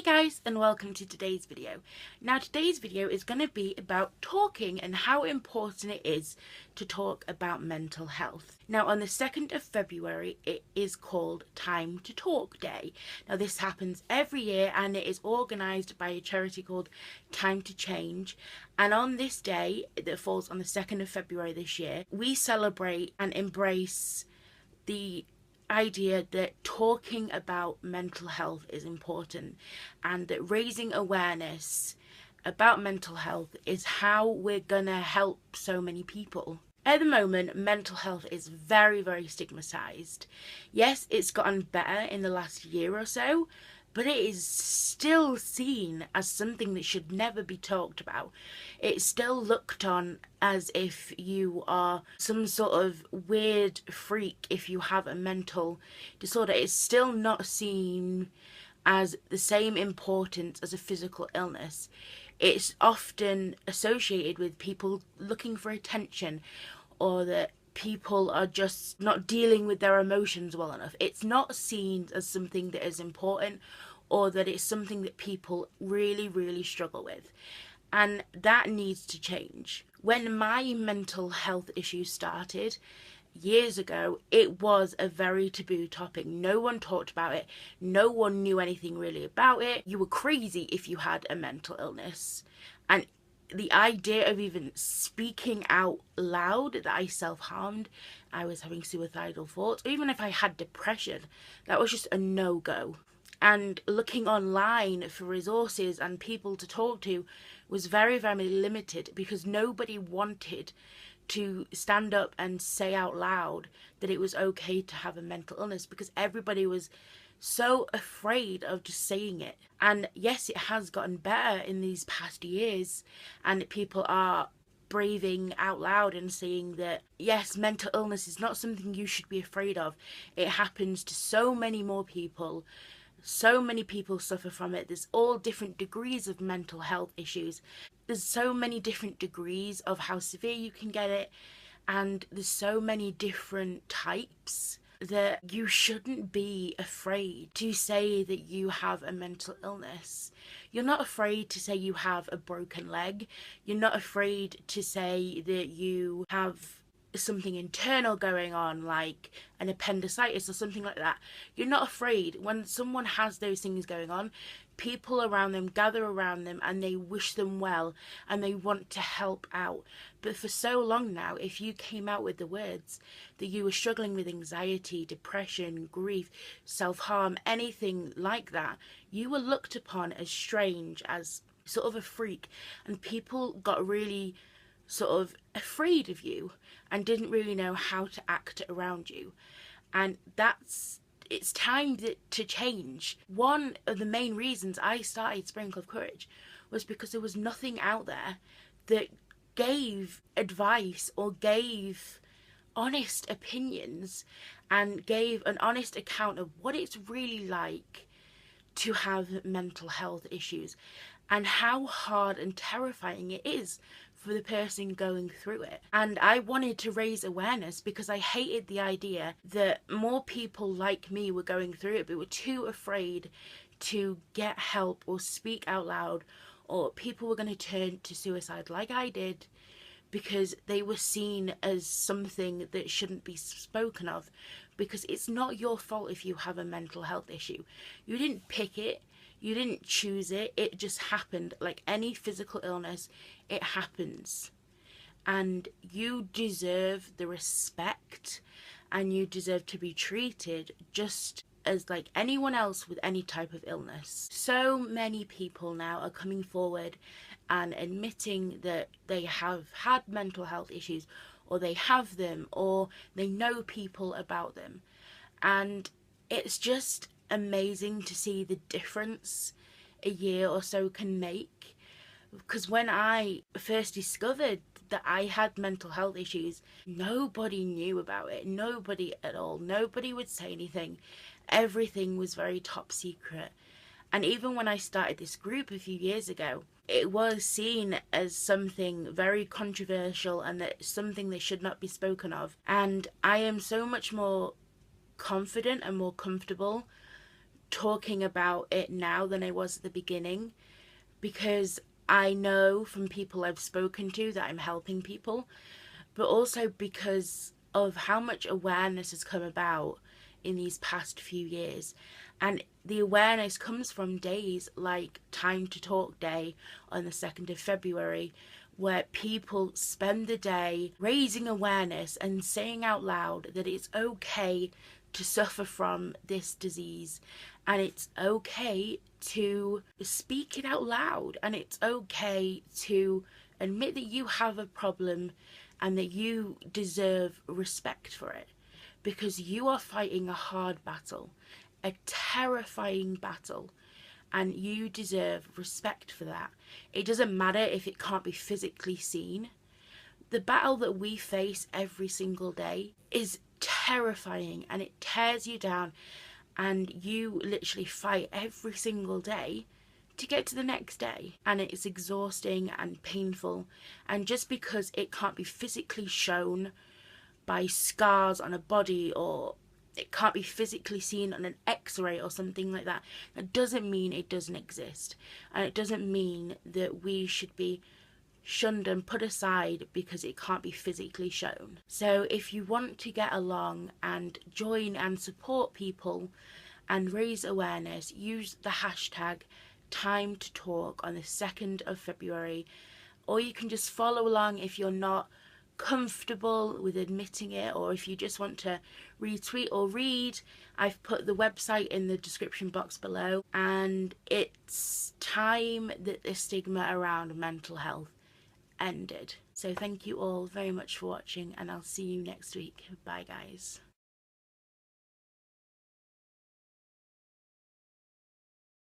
guys, and welcome to today's video. Now today's video is going to be about talking and how important it is to talk about mental health. Now on the 2nd of February it is called Time to Talk Day. Now this happens every year and it is organised by a charity called Time to Change, and on this day that falls on the 2nd of February this year, we celebrate and embrace the idea that talking about mental health is important and that raising awareness about mental health is how we're gonna help so many people. At the moment, mental health is very stigmatized. Yes, it's gotten better in the last year or so, but it is still seen as something that should never be talked about. It's still looked on as if you are some sort of weird freak if you have a mental disorder. It's still not seen as the same importance as a physical illness. It's often associated with people looking for attention, or that people are just not dealing with their emotions well enough. It's not seen as something that is important or that it's something that people really struggle with. And that needs to change. When my mental health issues started years ago, it was a very taboo topic. No one talked about it. No one knew anything really about it. You were crazy if you had a mental illness. And the idea of even speaking out loud that I self-harmed, I was having suicidal thoughts, or even if I had depression, that was just a no-go. And looking online for resources and people to talk to was very limited, because nobody wanted to stand up and say out loud that it was okay to have a mental illness, because everybody was so afraid of just saying it. And yes, it has gotten better in these past years, and people are braving out loud and saying that yes, mental illness is not something you should be afraid of. It happens to so many more people. So many people suffer from it. There's all different degrees of mental health issues. There's so many different degrees of how severe you can get it, and there's so many different types that you shouldn't be afraid to say that you have a mental illness. You're not afraid to say you have a broken leg. You're not afraid to say that you have something internal going on, like an appendicitis or something like that. You're not afraid. When someone has those things going on, people around them gather around them and they wish them well and they want to help out. But for so long now, if you came out with the words that you were struggling with anxiety, depression, grief, self-harm, anything like that, you were looked upon as strange, as sort of a freak, and people got really sort of afraid of you and didn't really know how to act around you. And it's time to change. One of the main reasons I started Sprinkle of Courage was because there was nothing out there that gave advice or gave honest opinions and gave an honest account of what it's really like to have mental health issues and how hard and terrifying it is for the person going through it. And I wanted to raise awareness because I hated the idea that more people like me were going through it but were too afraid to get help or speak out loud, or people were going to turn to suicide like I did because they were seen as something that shouldn't be spoken of. Because it's not your fault if you have a mental health issue. You didn't pick it. You didn't choose it. It just happened. Like any physical illness, it happens. And you deserve the respect, and you deserve to be treated just as like anyone else with any type of illness. So many people now are coming forward and admitting that they have had mental health issues, or they have them, or they know people about them. And it's just amazing to see the difference a year or so can make. Because when I first discovered that I had mental health issues, nobody knew about it. Nobody at all. Nobody would say anything. Everything was very top secret. And even when I started this group a few years ago, it was seen as something very controversial and that something that should not be spoken of. And I am so much more confident and more comfortable talking about it now than I was at the beginning, because I know from people I've spoken to that I'm helping people, but also because of how much awareness has come about in these past few years. And the awareness comes from days like Time to Talk Day on the 2nd of February, where people spend the day raising awareness and saying out loud that it's okay to suffer from this disease, and it's okay to speak it out loud, and it's okay to admit that you have a problem and that you deserve respect for it, because you are fighting a hard battle, a terrifying battle, and you deserve respect for that. It doesn't matter if it can't be physically seen. The battle that we face every single day is terrifying, and it tears you down, and you literally fight every single day to get to the next day, and it's exhausting and painful. And just because it can't be physically shown by scars on a body, or it can't be physically seen on an x-ray or something like that, that doesn't mean it doesn't exist, and it doesn't mean that we should be shunned and put aside because it can't be physically shown. So if you want to get along and join and support people and raise awareness, use the hashtag Time to Talk on the 2nd of February, or you can just follow along if you're not comfortable with admitting it, or if you just want to retweet or read. I've put the website in the description box below, and it's time that the stigma around mental health ended. So thank you all very much for watching, and I'll see you next week. Bye guys.